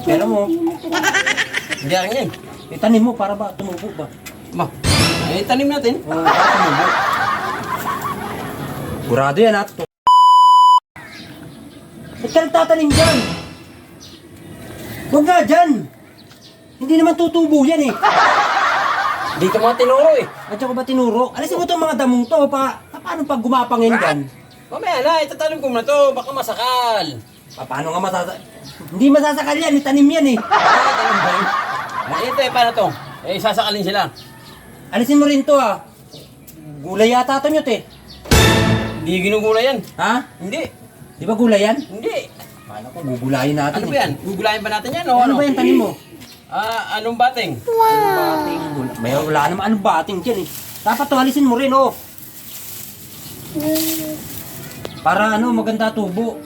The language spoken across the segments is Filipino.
Pera mo. Hindi akin yan. Itanim mo para ba tumubo ba? Ma, ay tanim natin. Oo, para tumubo. Burado yan ha. Ba't ka nagtatanim dyan? Huwag nga dyan. Hindi naman tutubo yan eh. Dito mga tinuro eh. At ko ba tinuro? Alisin mo itong mga damong to paano pag gumapangin dyan? Mamaya na, itatanim ko na to. Baka masakal. Paano nga Hindi masasakal yan, itanim yan eh. Tanim ba yun? Ito eh, paano to? Eh, sasakalin sila. Alisin mo rin to ah. Gulay yata ito nyo te. Hindi ginugulay yan. Ha? Hindi. Di ba gulay yan? Hindi. Paano ko gugulayin natin Ano eh. ba yan? Gugulayin ba natin yan o Ano ba yan tanim mo? Anong bating? Anong bating? May wala naman anong bating dyan eh. Dapat to alisin mo rin oh. Para maganda tubo.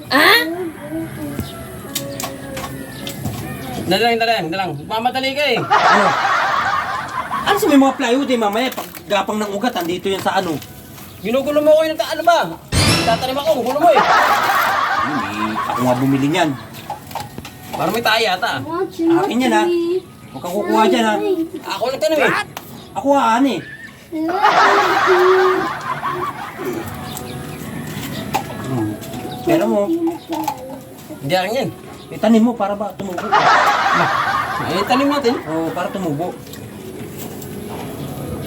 Dalang. Mamadali ka eh. Ano? Ano sa may mga plywood eh mamaya pag gapang ng ugat andito yan sa ano. Ginugulo mo ko yung ano ba? Tatanim ako, gulo mo eh. Hindi, ako nga bumili niyan. Parang may tayo yata. Akin yan ha. Huwag kang kukuha dyan ha. Ako nagtanim eh. Ako haan eh. Pera mo. Hindi akin yan. Itanim mo para ba tumubo. Ay, tanim natin. Oo, para tumubo.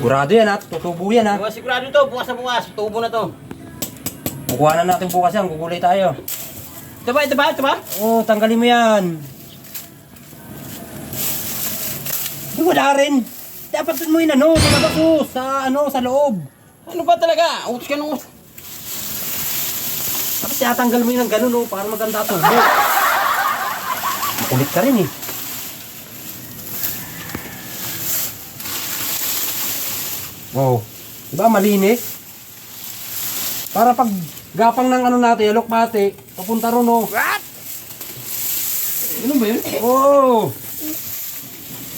Burado yan ha. Tutubo yan ha. Sigurado to, bukas na bukas. Tubo na to. Kukuha na natin bukas yan. Gugulay tayo. Ito ba? Oo, tanggalin mo yan. Wala rin. Dapat mo yun sa labas sa loob. Ano ba talaga? Utos ka nung... Tapos tinatanggal mo yun ng ganun para maganda tubo. Makulit ka rin eh. Wow. Diba malinis? Para pag gapang ng natin, alokbate, papunta ron oh. What? Ano ba yun? Oh.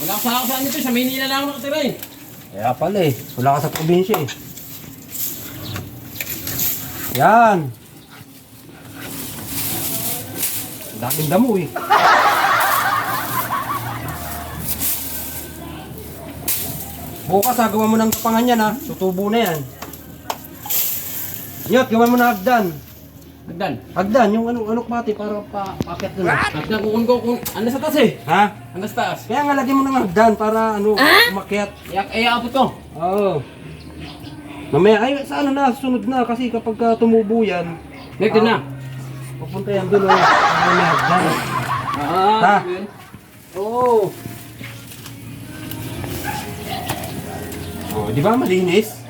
Wala ko saan nito. Sa Maynila lang ako nakatira eh. Kaya pala eh. Wala ka sa probinsya eh. Yan. Daming damo eh. Bukas gawa mo ng kapangan yan ha. Tutubo na yan. Nyot, gawa mo na hagdan. Hagdan. Hagdan, yung alokbate para paakyat na. At nakukun ko kung... Ano sa taas eh? Ha? Ano sa taas? Kaya nga lagyan mo ng hagdan para umakyat. Iyaabot ko. Oo. Mamaya, ay sa sunod na kasi kapag tumubo yan. Nagdan na. Pupunta yan doon may hagdan. Ha? Oo. Oh, di ba malinis?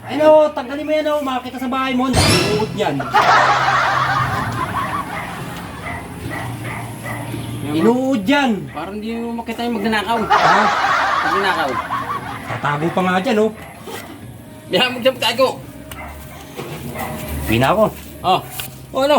Ano, tanggalin mo yan makakita sa bahay mo, dahil uot yan. Inuud yan. Parang hindi mo makita yung magnanakaw. Ha? Magnanakaw. Tatago pa nga dyan Bilang magdamag tayo. Pina ako. Oh. O ano?